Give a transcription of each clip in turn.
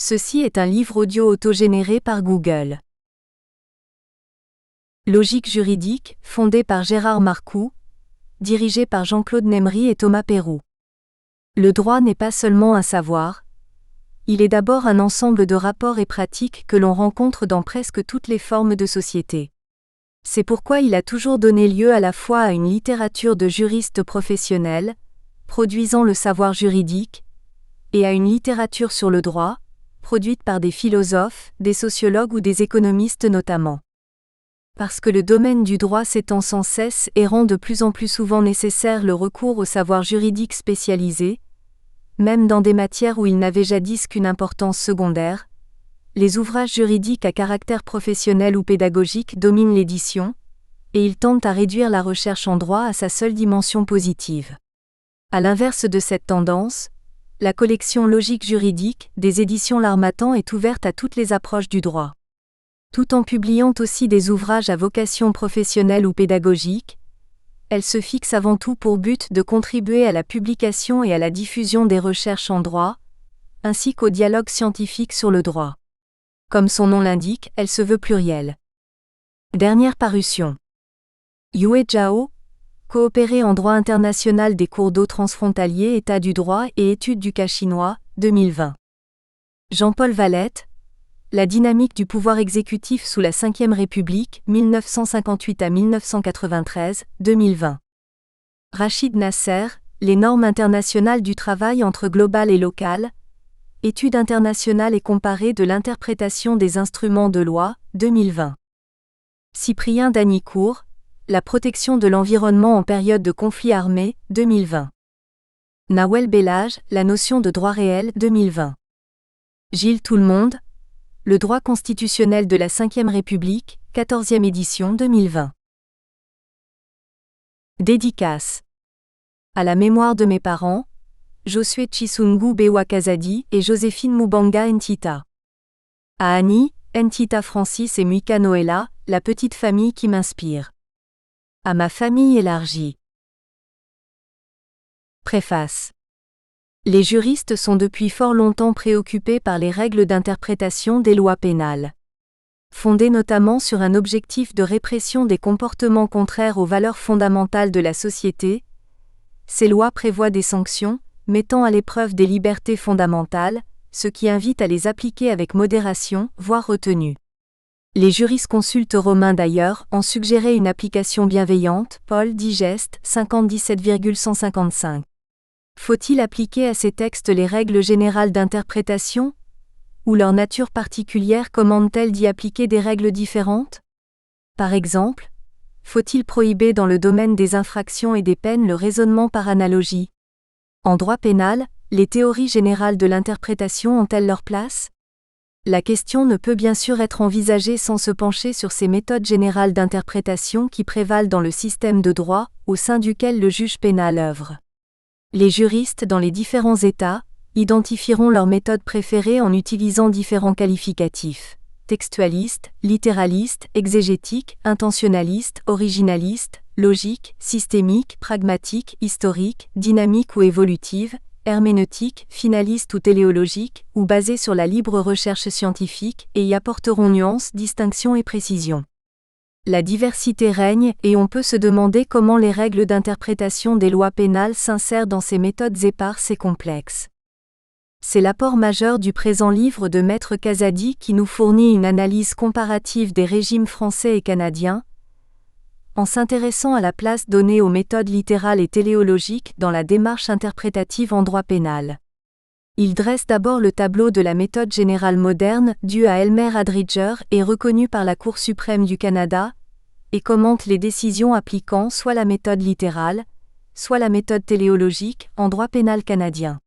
Ceci est un livre audio autogénéré par Google. Logique juridique, fondé par Gérard Marcoux, dirigé par Jean-Claude Nemery et Thomas Perroux. Le droit n'est pas seulement un savoir, il est d'abord un ensemble de rapports et pratiques que l'on rencontre dans presque toutes les formes de société. C'est pourquoi il a toujours donné lieu à la fois à une littérature de juristes professionnels, produisant le savoir juridique, et à une littérature sur le droit, produite par des philosophes, des sociologues ou des économistes notamment. Parce que le domaine du droit s'étend sans cesse et rend de plus en plus souvent nécessaire le recours au savoir juridique spécialisé, même dans des matières où il n'avait jadis qu'une importance secondaire, les ouvrages juridiques à caractère professionnel ou pédagogique dominent l'édition, et ils tendent à réduire la recherche en droit à sa seule dimension positive. À l'inverse de cette tendance, la collection Logique juridique des éditions L'Harmattan est ouverte à toutes les approches du droit. Tout en publiant aussi des ouvrages à vocation professionnelle ou pédagogique, elle se fixe avant tout pour but de contribuer à la publication et à la diffusion des recherches en droit, ainsi qu'au dialogue scientifique sur le droit. Comme son nom l'indique, elle se veut plurielle. Dernière parution. Yue Zhao, Coopérer en droit international des cours d'eau transfrontaliers, État du droit et études du cas chinois, 2020. Jean-Paul Valette, La dynamique du pouvoir exécutif sous la Ve République, 1958 à 1993, 2020. Rachid Nasser, Les normes internationales du travail entre global et local, Études internationales et comparées de l'interprétation des instruments de loi, 2020. Cyprien Danicourt, La protection de l'environnement en période de conflit armé, 2020. Nawel Bellage, La notion de droit réel, 2020. Gilles Tout-le-Monde, Le droit constitutionnel de la Ve République, 14e édition, 2020. Dédicace. À la mémoire de mes parents, Josué Chisungu Bewa Kazadi et Joséphine Mubanga Ntita. À Annie, Ntita Francis et Muika Noella, la petite famille qui m'inspire. À ma famille élargie. Préface. Les juristes sont depuis fort longtemps préoccupés par les règles d'interprétation des lois pénales. Fondées notamment sur un objectif de répression des comportements contraires aux valeurs fondamentales de la société, ces lois prévoient des sanctions, mettant à l'épreuve des libertés fondamentales, ce qui invite à les appliquer avec modération, voire retenue. Les jurisconsultes romains d'ailleurs en suggéraient une application bienveillante, Paul Digeste, 57,155. Faut-il appliquer à ces textes les règles générales d'interprétation ? Ou leur nature particulière commande-t-elle d'y appliquer des règles différentes ? Par exemple, faut-il prohiber dans le domaine des infractions et des peines le raisonnement par analogie ? En droit pénal, les théories générales de l'interprétation ont-elles leur place ? La question ne peut bien sûr être envisagée sans se pencher sur ces méthodes générales d'interprétation qui prévalent dans le système de droit, au sein duquel le juge pénal œuvre. Les juristes dans les différents États identifieront leurs méthodes préférées en utilisant différents qualificatifs: textualiste, littéraliste, exégétique, intentionnaliste, originaliste, logique, systémique, pragmatique, historique, dynamique ou évolutive, herméneutique, finaliste ou téléologique, ou basée sur la libre recherche scientifique, et y apporteront nuances, distinctions et précisions. La diversité règne et on peut se demander comment les règles d'interprétation des lois pénales s'insèrent dans ces méthodes éparses et complexes. C'est l'apport majeur du présent livre de Maître Kazadi qui nous fournit une analyse comparative des régimes français et canadiens, en s'intéressant à la place donnée aux méthodes littérales et téléologiques dans la démarche interprétative en droit pénal. Il dresse d'abord le tableau de la méthode générale moderne, due à Elmer Adridger et reconnue par la Cour suprême du Canada, et commente les décisions appliquant soit la méthode littérale, soit la méthode téléologique, en droit pénal canadien.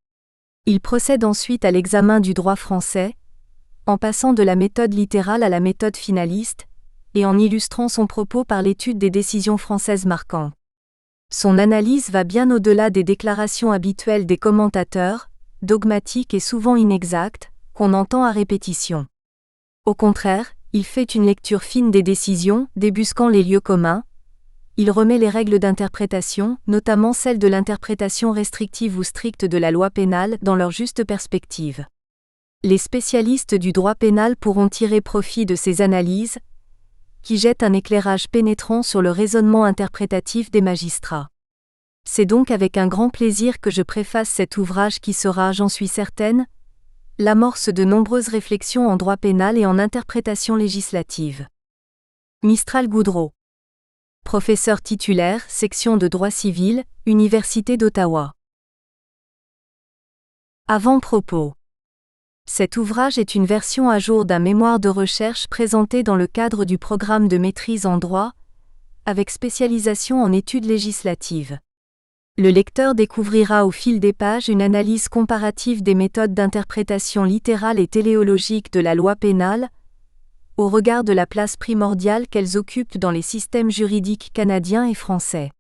Il procède ensuite à l'examen du droit français, en passant de la méthode littérale à la méthode finaliste, et en illustrant son propos par l'étude des décisions françaises marquantes. Son analyse va bien au-delà des déclarations habituelles des commentateurs, dogmatiques et souvent inexactes, qu'on entend à répétition. Au contraire, il fait une lecture fine des décisions, débusquant les lieux communs. Il remet les règles d'interprétation, notamment celles de l'interprétation restrictive ou stricte de la loi pénale, dans leur juste perspective. Les spécialistes du droit pénal pourront tirer profit de ces analyses, qui jettent un éclairage pénétrant sur le raisonnement interprétatif des magistrats. C'est donc avec un grand plaisir que je préface cet ouvrage qui sera, j'en suis certaine, l'amorce de nombreuses réflexions en droit pénal et en interprétation législative. Mistral Goudreau. Professeur titulaire, section de droit civil, Université d'Ottawa. Avant-propos. Cet ouvrage est une version à jour d'un mémoire de recherche présenté dans le cadre du programme de maîtrise en droit, avec spécialisation en études législatives. Le lecteur découvrira au fil des pages une analyse comparative des méthodes d'interprétation littérale et téléologique de la loi pénale, au regard de la place primordiale qu'elles occupent dans les systèmes juridiques canadiens et français.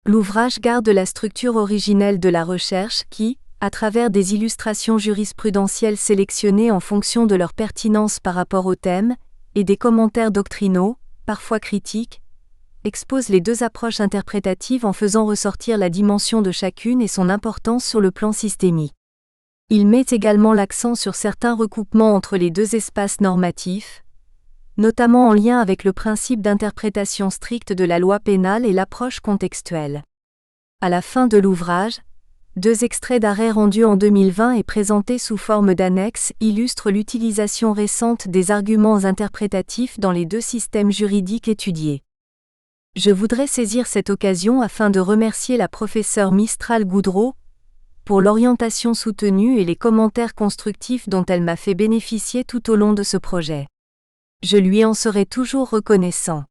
L'ouvrage garde la structure originelle de la recherche qui, à travers des illustrations jurisprudentielles sélectionnées en fonction de leur pertinence par rapport au thème, et des commentaires doctrinaux, parfois critiques, expose les deux approches interprétatives en faisant ressortir la dimension de chacune et son importance sur le plan systémique. Il met également l'accent sur certains recoupements entre les deux espaces normatifs, notamment en lien avec le principe d'interprétation stricte de la loi pénale et l'approche contextuelle. À la fin de l'ouvrage, 2 extraits d'arrêts rendus en 2020 et présentés sous forme d'annexe illustrent l'utilisation récente des arguments interprétatifs dans les deux systèmes juridiques étudiés. Je voudrais saisir cette occasion afin de remercier la professeure Mistral Goudreau pour l'orientation soutenue et les commentaires constructifs dont elle m'a fait bénéficier tout au long de ce projet. Je lui en serai toujours reconnaissant.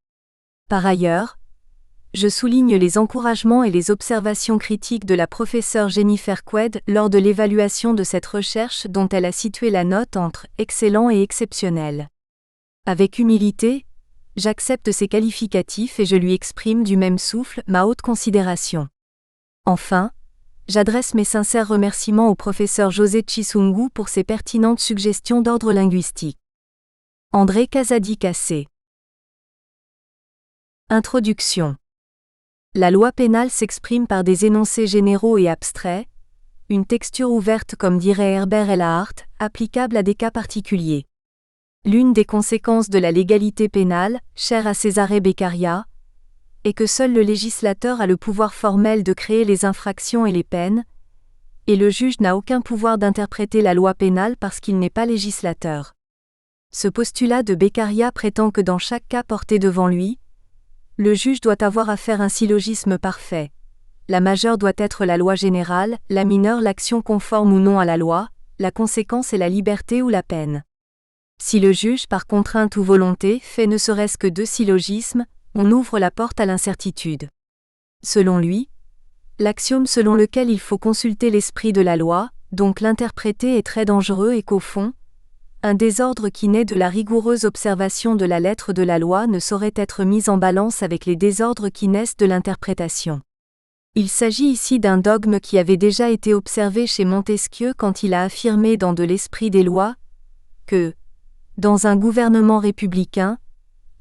Par ailleurs, je souligne les encouragements et les observations critiques de la professeure Jennifer Quaid lors de l'évaluation de cette recherche dont elle a situé la note entre « excellent » et « exceptionnel ». Avec humilité, j'accepte ces qualificatifs et je lui exprime du même souffle ma haute considération. Enfin, j'adresse mes sincères remerciements au professeur José Chisungu pour ses pertinentes suggestions d'ordre linguistique. André Casadi-Cassé. Introduction. La loi pénale s'exprime par des énoncés généraux et abstraits, une texture ouverte comme dirait Herbert Ehlhardt, applicable à des cas particuliers. L'une des conséquences de la légalité pénale, chère à Cesare Beccaria, est que seul le législateur a le pouvoir formel de créer les infractions et les peines, et le juge n'a aucun pouvoir d'interpréter la loi pénale parce qu'il n'est pas législateur. Ce postulat de Beccaria prétend que dans chaque cas porté devant lui, le juge doit avoir à faire un syllogisme parfait. La majeure doit être la loi générale, la mineure l'action conforme ou non à la loi, la conséquence est la liberté ou la peine. Si le juge, par contrainte ou volonté, fait ne serait-ce que 2 syllogismes, on ouvre la porte à l'incertitude. Selon lui, l'axiome selon lequel il faut consulter l'esprit de la loi, donc l'interpréter, est très dangereux et qu'au fond, un désordre qui naît de la rigoureuse observation de la lettre de la loi ne saurait être mis en balance avec les désordres qui naissent de l'interprétation. Il s'agit ici d'un dogme qui avait déjà été observé chez Montesquieu quand il a affirmé dans De l'esprit des lois que, dans un gouvernement républicain,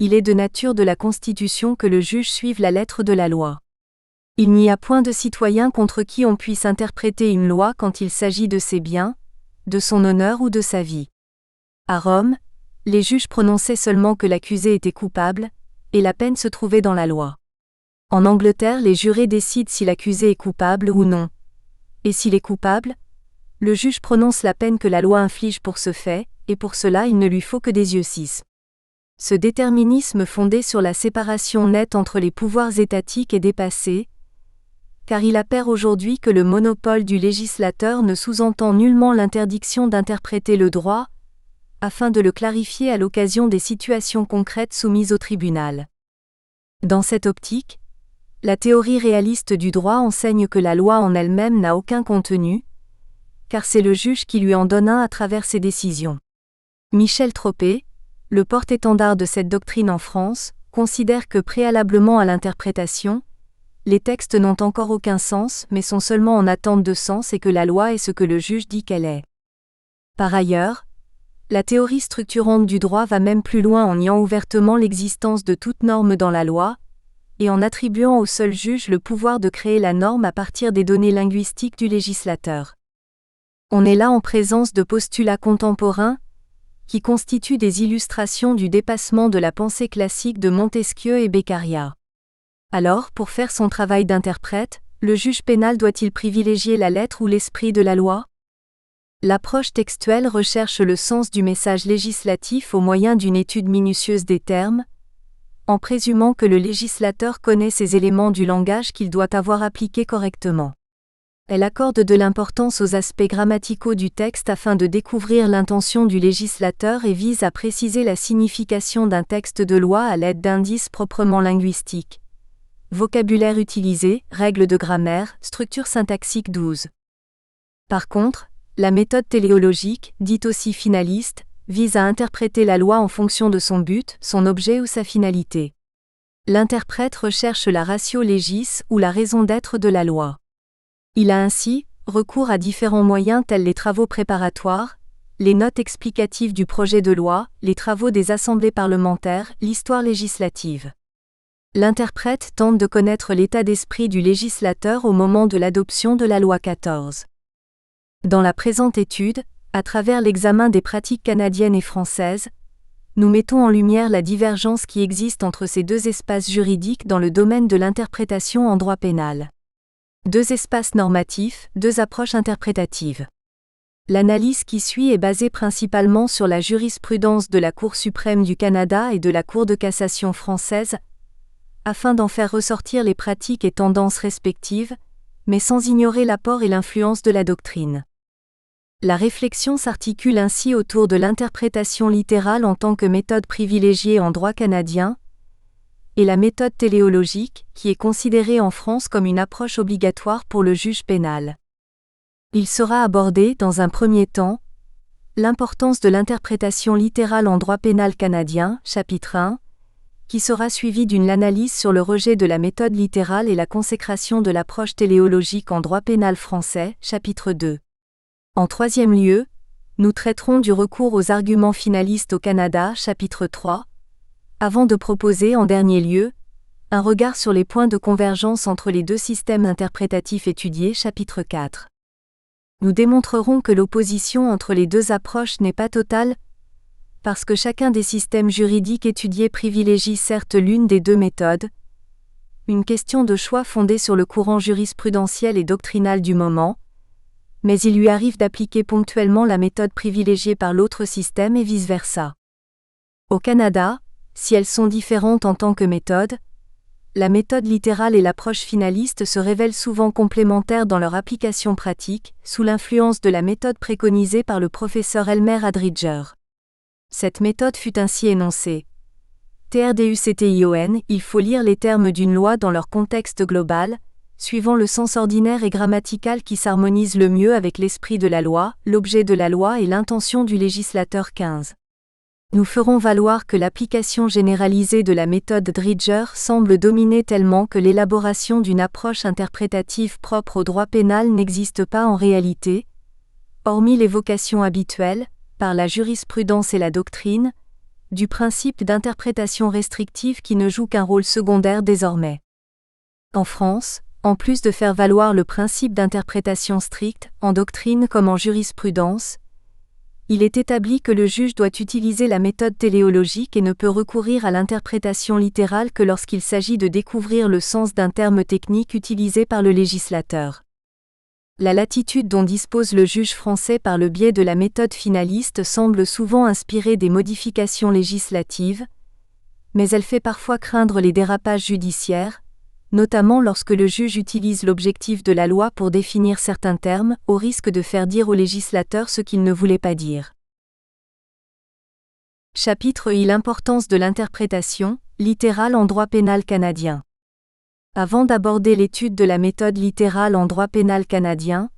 il est de nature de la Constitution que le juge suive la lettre de la loi. Il n'y a point de citoyen contre qui on puisse interpréter une loi quand il s'agit de ses biens, de son honneur ou de sa vie. À Rome, les juges prononçaient seulement que l'accusé était coupable, et la peine se trouvait dans la loi. En Angleterre, les jurés décident si l'accusé est coupable ou non. Et s'il est coupable, le juge prononce la peine que la loi inflige pour ce fait, et pour cela il ne lui faut que des yeux 6. Ce déterminisme fondé sur la séparation nette entre les pouvoirs étatiques est dépassé, car il appert aujourd'hui que le monopole du législateur ne sous-entend nullement l'interdiction d'interpréter le droit, afin de le clarifier à l'occasion des situations concrètes soumises au tribunal. Dans cette optique, la théorie réaliste du droit enseigne que la loi en elle-même n'a aucun contenu, car c'est le juge qui lui en donne un à travers ses décisions. Michel Troppé, le porte-étendard de cette doctrine en France, considère que préalablement à l'interprétation, les textes n'ont encore aucun sens mais sont seulement en attente de sens et que la loi est ce que le juge dit qu'elle est. Par ailleurs, la théorie structurante du droit va même plus loin en niant ouvertement l'existence de toute norme dans la loi, et en attribuant au seul juge le pouvoir de créer la norme à partir des données linguistiques du législateur. On est là en présence de postulats contemporains, qui constituent des illustrations du dépassement de la pensée classique de Montesquieu et Beccaria. Alors, pour faire son travail d'interprète, le juge pénal doit-il privilégier la lettre ou l'esprit de la loi ? L'approche textuelle recherche le sens du message législatif au moyen d'une étude minutieuse des termes, en présumant que le législateur connaît ces éléments du langage qu'il doit avoir appliqués correctement. Elle accorde de l'importance aux aspects grammaticaux du texte afin de découvrir l'intention du législateur et vise à préciser la signification d'un texte de loi à l'aide d'indices proprement linguistiques. Vocabulaire utilisé, règles de grammaire, structure syntaxique 12. Par contre, la méthode téléologique, dite aussi finaliste, vise à interpréter la loi en fonction de son but, son objet ou sa finalité. L'interprète recherche la ratio legis ou la raison d'être de la loi. Il a ainsi recours à différents moyens tels les travaux préparatoires, les notes explicatives du projet de loi, les travaux des assemblées parlementaires, l'histoire législative. L'interprète tente de connaître l'état d'esprit du législateur au moment de l'adoption de la loi 14. Dans la présente étude, à travers l'examen des pratiques canadiennes et françaises, nous mettons en lumière la divergence qui existe entre ces deux espaces juridiques dans le domaine de l'interprétation en droit pénal. Deux espaces normatifs, deux approches interprétatives. L'analyse qui suit est basée principalement sur la jurisprudence de la Cour suprême du Canada et de la Cour de cassation française, afin d'en faire ressortir les pratiques et tendances respectives, mais sans ignorer l'apport et l'influence de la doctrine. La réflexion s'articule ainsi autour de l'interprétation littérale en tant que méthode privilégiée en droit canadien, et la méthode téléologique, qui est considérée en France comme une approche obligatoire pour le juge pénal. Il sera abordé, dans un premier temps, l'importance de l'interprétation littérale en droit pénal canadien, chapitre 1, qui sera suivi d'une analyse sur le rejet de la méthode littérale et la consécration de l'approche téléologique en droit pénal français, chapitre 2. En troisième lieu, nous traiterons du recours aux arguments finalistes au Canada, chapitre 3, avant de proposer en dernier lieu, un regard sur les points de convergence entre les deux systèmes interprétatifs étudiés, chapitre 4. Nous démontrerons que l'opposition entre les deux approches n'est pas totale, parce que chacun des systèmes juridiques étudiés privilégie certes l'une des deux méthodes, une question de choix fondée sur le courant jurisprudentiel et doctrinal du moment, mais il lui arrive d'appliquer ponctuellement la méthode privilégiée par l'autre système et vice-versa. Au Canada, si elles sont différentes en tant que méthode, la méthode littérale et l'approche finaliste se révèlent souvent complémentaires dans leur application pratique, sous l'influence de la méthode préconisée par le professeur Elmer Adridger. Cette méthode fut ainsi énoncée. TRDUCTION, il faut lire les termes d'une loi dans leur contexte global, suivant le sens ordinaire et grammatical qui s'harmonise le mieux avec l'esprit de la loi, l'objet de la loi et l'intention du législateur 15. Nous ferons valoir que l'application généralisée de la méthode Dridger semble dominer tellement que l'élaboration d'une approche interprétative propre au droit pénal n'existe pas en réalité, hormis l'évocation habituelle, par la jurisprudence et la doctrine, du principe d'interprétation restrictive qui ne joue qu'un rôle secondaire désormais. En France, en plus de faire valoir le principe d'interprétation stricte, en doctrine comme en jurisprudence, il est établi que le juge doit utiliser la méthode téléologique et ne peut recourir à l'interprétation littérale que lorsqu'il s'agit de découvrir le sens d'un terme technique utilisé par le législateur. La latitude dont dispose le juge français par le biais de la méthode finaliste semble souvent inspirer des modifications législatives, mais elle fait parfois craindre les dérapages judiciaires, notamment lorsque le juge utilise l'objectif de la loi pour définir certains termes, au risque de faire dire au législateur ce qu'il ne voulait pas dire. Chapitre I. L'importance de l'interprétation littérale en droit pénal canadien. Avant d'aborder l'étude de la méthode littérale en droit pénal canadien,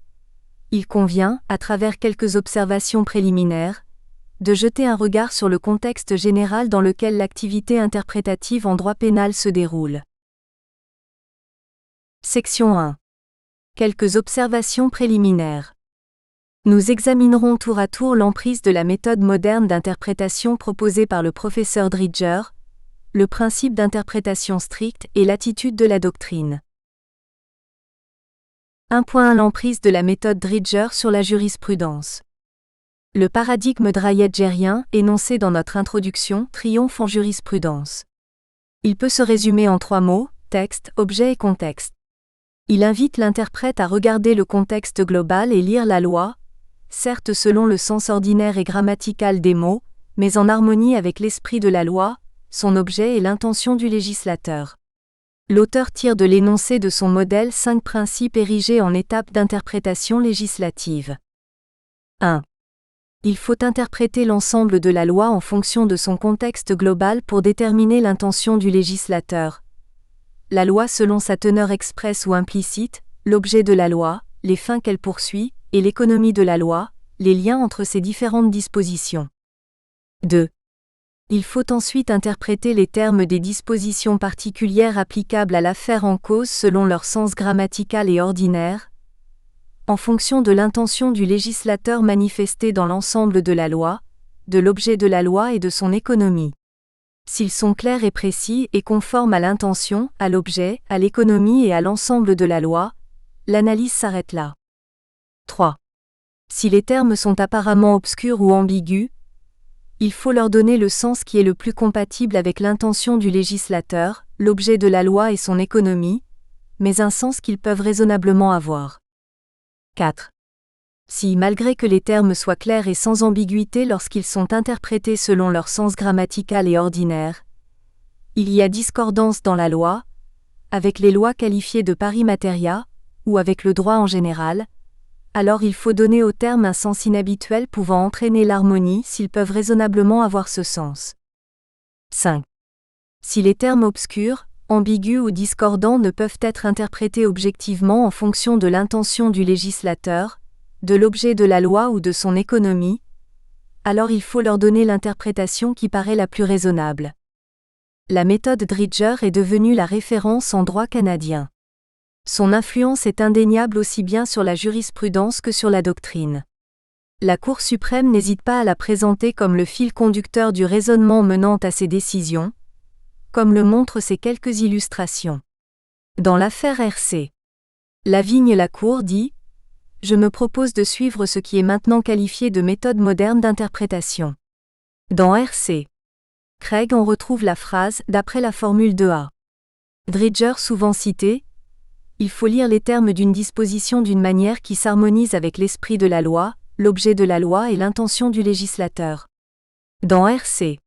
il convient, à travers quelques observations préliminaires, de jeter un regard sur le contexte général dans lequel l'activité interprétative en droit pénal se déroule. Section 1. Quelques observations préliminaires. Nous examinerons tour à tour l'emprise de la méthode moderne d'interprétation proposée par le professeur Dridger, le principe d'interprétation stricte et l'attitude de la doctrine. 1.1 L'emprise de la méthode Dridger sur la jurisprudence. Le paradigme dreyegerien, énoncé dans notre introduction, triomphe en jurisprudence. Il peut se résumer en 3 mots, texte, objet et contexte. Il invite l'interprète à regarder le contexte global et lire la loi, certes selon le sens ordinaire et grammatical des mots, mais en harmonie avec l'esprit de la loi, son objet et l'intention du législateur. L'auteur tire de l'énoncé de son modèle 5 principes érigés en étapes d'interprétation législative. 1. Il faut interpréter l'ensemble de la loi en fonction de son contexte global pour déterminer l'intention du législateur. La loi selon sa teneur expresse ou implicite, l'objet de la loi, les fins qu'elle poursuit, et l'économie de la loi, les liens entre ces différentes dispositions. 2. Il faut ensuite interpréter les termes des dispositions particulières applicables à l'affaire en cause selon leur sens grammatical et ordinaire, en fonction de l'intention du législateur manifestée dans l'ensemble de la loi, de l'objet de la loi et de son économie. S'ils sont clairs et précis et conformes à l'intention, à l'objet, à l'économie et à l'ensemble de la loi, l'analyse s'arrête là. 3. Si les termes sont apparemment obscurs ou ambigus, il faut leur donner le sens qui est le plus compatible avec l'intention du législateur, l'objet de la loi et son économie, mais un sens qu'ils peuvent raisonnablement avoir. 4. Si, malgré que les termes soient clairs et sans ambiguïté lorsqu'ils sont interprétés selon leur sens grammatical et ordinaire, il y a discordance dans la loi, avec les lois qualifiées de pari materia, ou avec le droit en général, alors il faut donner aux termes un sens inhabituel pouvant entraîner l'harmonie s'ils peuvent raisonnablement avoir ce sens. 5. Si les termes obscurs, ambigus ou discordants ne peuvent être interprétés objectivement en fonction de l'intention du législateur, de l'objet de la loi ou de son économie, alors il faut leur donner l'interprétation qui paraît la plus raisonnable. La méthode Dridger est devenue la référence en droit canadien. Son influence est indéniable aussi bien sur la jurisprudence que sur la doctrine. La Cour suprême n'hésite pas à la présenter comme le fil conducteur du raisonnement menant à ses décisions, comme le montrent ces quelques illustrations. Dans l'affaire RC, Lavigne-Lacour dit « Je me propose de suivre ce qui est maintenant qualifié de méthode moderne d'interprétation ». Dans RC Craig on retrouve la phrase « d'après la formule 2A ». Dridger souvent cité « Il faut lire les termes d'une disposition d'une manière qui s'harmonise avec l'esprit de la loi, l'objet de la loi et l'intention du législateur ». Dans RC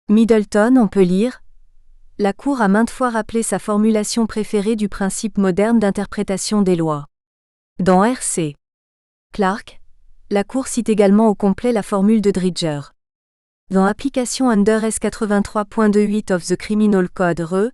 Middleton on peut lire « La Cour a maintes fois rappelé sa formulation préférée du principe moderne d'interprétation des lois ». Dans RC Clark, la Cour cite également au complet la formule de Dridger. Dans Application under S 83.28 of the Criminal Code RE,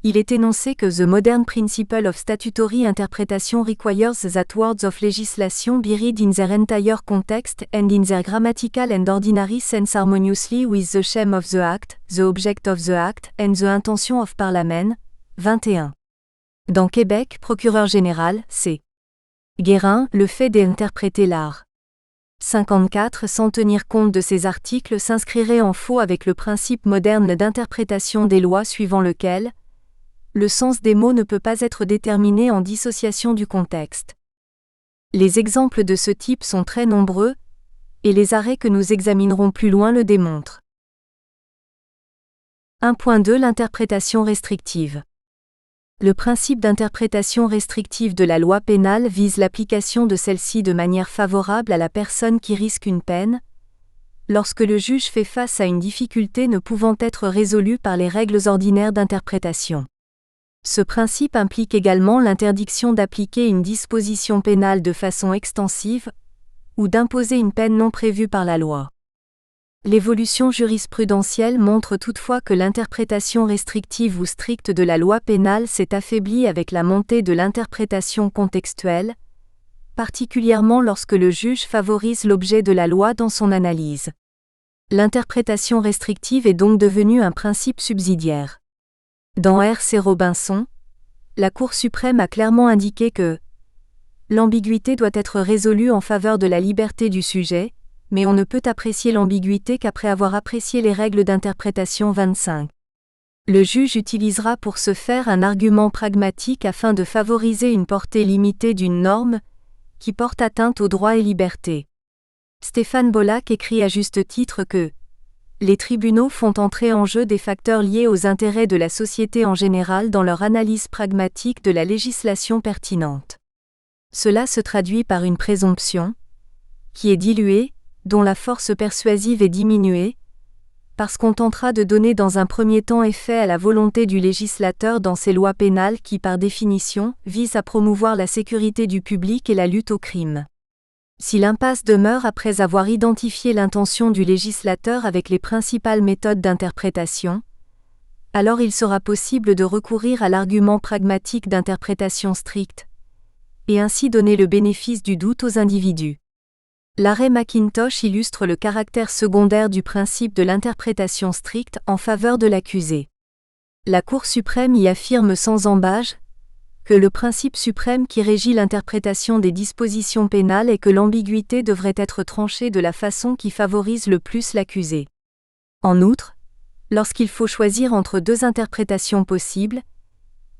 il est énoncé que The modern principle of statutory interpretation requires that words of legislation be read in their entire context and in their grammatical and ordinary sense harmoniously with the scheme of the act, the object of the act, and the intention of parliament. 21. Dans Québec, procureur général, C. Guérin, le fait d'interpréter l'art. 54 sans tenir compte de ces articles s'inscrirait en faux avec le principe moderne d'interprétation des lois suivant lequel le sens des mots ne peut pas être déterminé en dissociation du contexte. Les exemples de ce type sont très nombreux, et les arrêts que nous examinerons plus loin le démontrent. 1.2 L'interprétation restrictive. Le principe d'interprétation restrictive de la loi pénale vise l'application de celle-ci de manière favorable à la personne qui risque une peine, lorsque le juge fait face à une difficulté ne pouvant être résolue par les règles ordinaires d'interprétation. Ce principe implique également l'interdiction d'appliquer une disposition pénale de façon extensive, ou d'imposer une peine non prévue par la loi. L'évolution jurisprudentielle montre toutefois que l'interprétation restrictive ou stricte de la loi pénale s'est affaiblie avec la montée de l'interprétation contextuelle, particulièrement lorsque le juge favorise l'objet de la loi dans son analyse. L'interprétation restrictive est donc devenue un principe subsidiaire. Dans R.C. Robinson, la Cour suprême a clairement indiqué que l'ambiguïté doit être résolue en faveur de la liberté du sujet, mais on ne peut apprécier l'ambiguïté qu'après avoir apprécié les règles d'interprétation 25. Le juge utilisera pour ce faire un argument pragmatique afin de favoriser une portée limitée d'une norme qui porte atteinte aux droits et libertés. Stéphane Bollack écrit à juste titre que les tribunaux font entrer en jeu des facteurs liés aux intérêts de la société en général dans leur analyse pragmatique de la législation pertinente. Cela se traduit par une présomption, qui est diluée, dont la force persuasive est diminuée, parce qu'on tentera de donner dans un premier temps effet à la volonté du législateur dans ces lois pénales qui, par définition, visent à promouvoir la sécurité du public et la lutte au crime. Si l'impasse demeure après avoir identifié l'intention du législateur avec les principales méthodes d'interprétation, alors il sera possible de recourir à l'argument pragmatique d'interprétation stricte, et ainsi donner le bénéfice du doute aux individus. L'arrêt McIntosh illustre le caractère secondaire du principe de l'interprétation stricte en faveur de l'accusé. La Cour suprême y affirme sans ambages que le principe suprême qui régit l'interprétation des dispositions pénales est que l'ambiguïté devrait être tranchée de la façon qui favorise le plus l'accusé. En outre, lorsqu'il faut choisir entre deux interprétations possibles,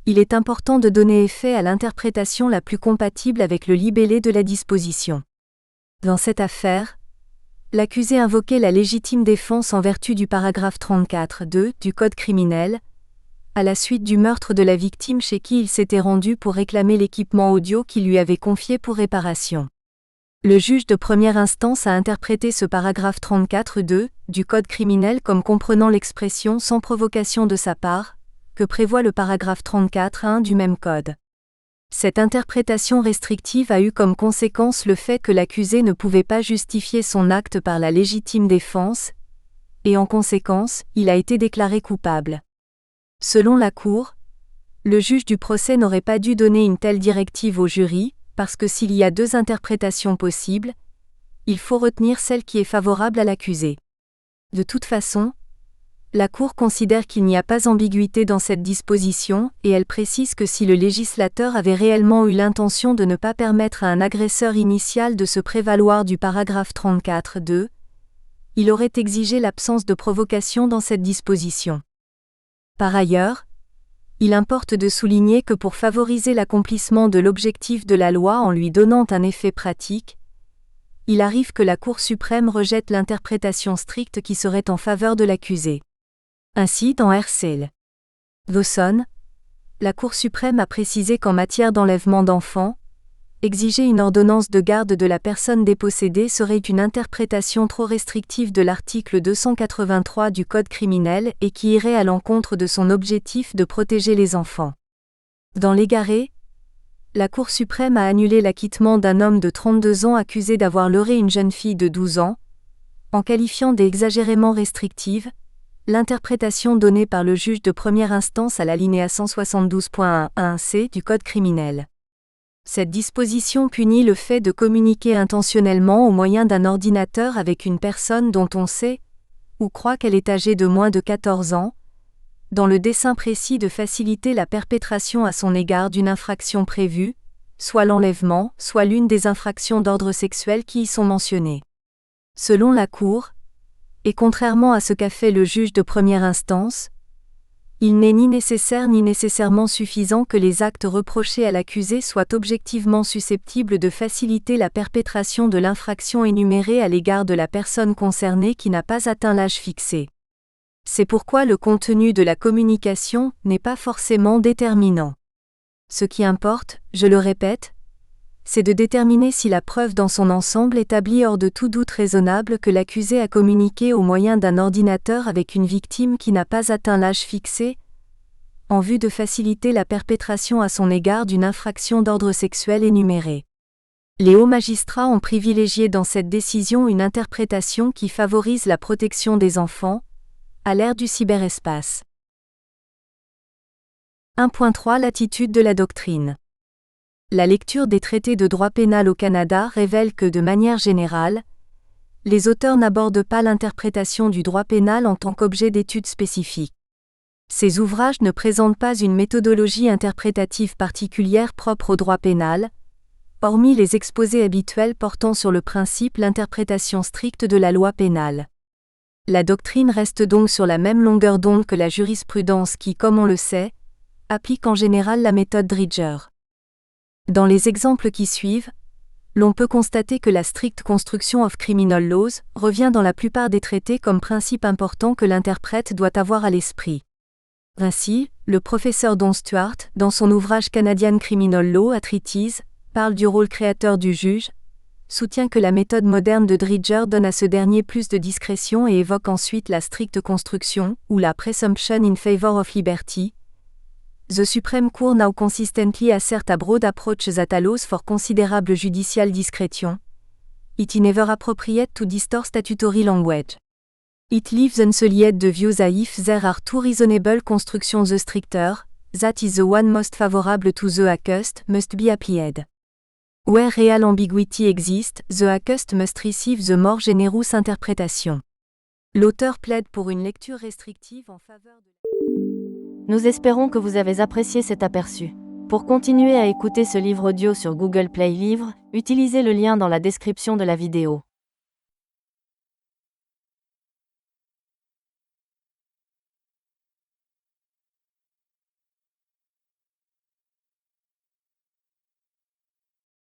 il est important de donner effet à l'interprétation la plus compatible avec le libellé de la disposition. Dans cette affaire, l'accusé invoquait la légitime défense en vertu du paragraphe 34.2 du Code criminel, à la suite du meurtre de la victime chez qui il s'était rendu pour réclamer l'équipement audio qu'il lui avait confié pour réparation. Le juge de première instance a interprété ce paragraphe 34.2 du Code criminel comme comprenant l'expression sans provocation de sa part, que prévoit le paragraphe 34.1 du même Code. Cette interprétation restrictive a eu comme conséquence le fait que l'accusé ne pouvait pas justifier son acte par la légitime défense, et en conséquence, il a été déclaré coupable. Selon la Cour, le juge du procès n'aurait pas dû donner une telle directive au jury, parce que s'il y a deux interprétations possibles, il faut retenir celle qui est favorable à l'accusé. De toute façon, la Cour considère qu'il n'y a pas ambiguïté dans cette disposition, et elle précise que si le législateur avait réellement eu l'intention de ne pas permettre à un agresseur initial de se prévaloir du paragraphe 34.2, il aurait exigé l'absence de provocation dans cette disposition. Par ailleurs, il importe de souligner que pour favoriser l'accomplissement de l'objectif de la loi en lui donnant un effet pratique, il arrive que la Cour suprême rejette l'interprétation stricte qui serait en faveur de l'accusé. Ainsi, dans R.C. Lawson, la Cour suprême a précisé qu'en matière d'enlèvement d'enfants, exiger une ordonnance de garde de la personne dépossédée serait une interprétation trop restrictive de l'article 283 du Code criminel et qui irait à l'encontre de son objectif de protéger les enfants. Dans l'égaré, la Cour suprême a annulé l'acquittement d'un homme de 32 ans accusé d'avoir leurré une jeune fille de 12 ans, en qualifiant d'exagérément restrictive l'interprétation donnée par le juge de première instance à l'alinéa 172.1.1c du Code criminel. Cette disposition punit le fait de communiquer intentionnellement au moyen d'un ordinateur avec une personne dont on sait, ou croit qu'elle est âgée de moins de 14 ans, dans le dessein précis de faciliter la perpétration à son égard d'une infraction prévue, soit l'enlèvement, soit l'une des infractions d'ordre sexuel qui y sont mentionnées. Selon la Cour, et contrairement à ce qu'a fait le juge de première instance, il n'est ni nécessaire ni nécessairement suffisant que les actes reprochés à l'accusé soient objectivement susceptibles de faciliter la perpétration de l'infraction énumérée à l'égard de la personne concernée qui n'a pas atteint l'âge fixé. C'est pourquoi le contenu de la communication n'est pas forcément déterminant. Ce qui importe, je le répète, c'est de déterminer si la preuve dans son ensemble établit hors de tout doute raisonnable que l'accusé a communiqué au moyen d'un ordinateur avec une victime qui n'a pas atteint l'âge fixé, en vue de faciliter la perpétration à son égard d'une infraction d'ordre sexuel énumérée. Les hauts magistrats ont privilégié dans cette décision une interprétation qui favorise la protection des enfants, à l'ère du cyberespace. 1.3 L'attitude de la doctrine. La lecture des traités de droit pénal au Canada révèle que, de manière générale, les auteurs n'abordent pas l'interprétation du droit pénal en tant qu'objet d'étude spécifique. Ces ouvrages ne présentent pas une méthodologie interprétative particulière propre au droit pénal, hormis les exposés habituels portant sur le principe l'interprétation stricte de la loi pénale. La doctrine reste donc sur la même longueur d'onde que la jurisprudence qui, comme on le sait, applique en général la méthode Dridger. Dans les exemples qui suivent, l'on peut constater que la stricte construction of criminal laws revient dans la plupart des traités comme principe important que l'interprète doit avoir à l'esprit. Ainsi, le professeur Don Stuart, dans son ouvrage Canadian Criminal Law a Treatise, parle du rôle créateur du juge, soutient que la méthode moderne de Dridger donne à ce dernier plus de discrétion et évoque ensuite la stricte construction, ou la presumption in favor of liberty. The Supreme Court now consistently assert a broad approach that allows for considerable judicial discretion. It is never appropriate to distort statutory language. It leaves unsullied the view that if there are two reasonable constructions the stricter, that is the one most favorable to the accused, must be applied. Where real ambiguity exists, the accused must receive the more generous interpretation. L'auteur plaide pour une lecture restrictive en faveur de... Nous espérons que vous avez apprécié cet aperçu. Pour continuer à écouter ce livre audio sur Google Play Livres, utilisez le lien dans la description de la vidéo.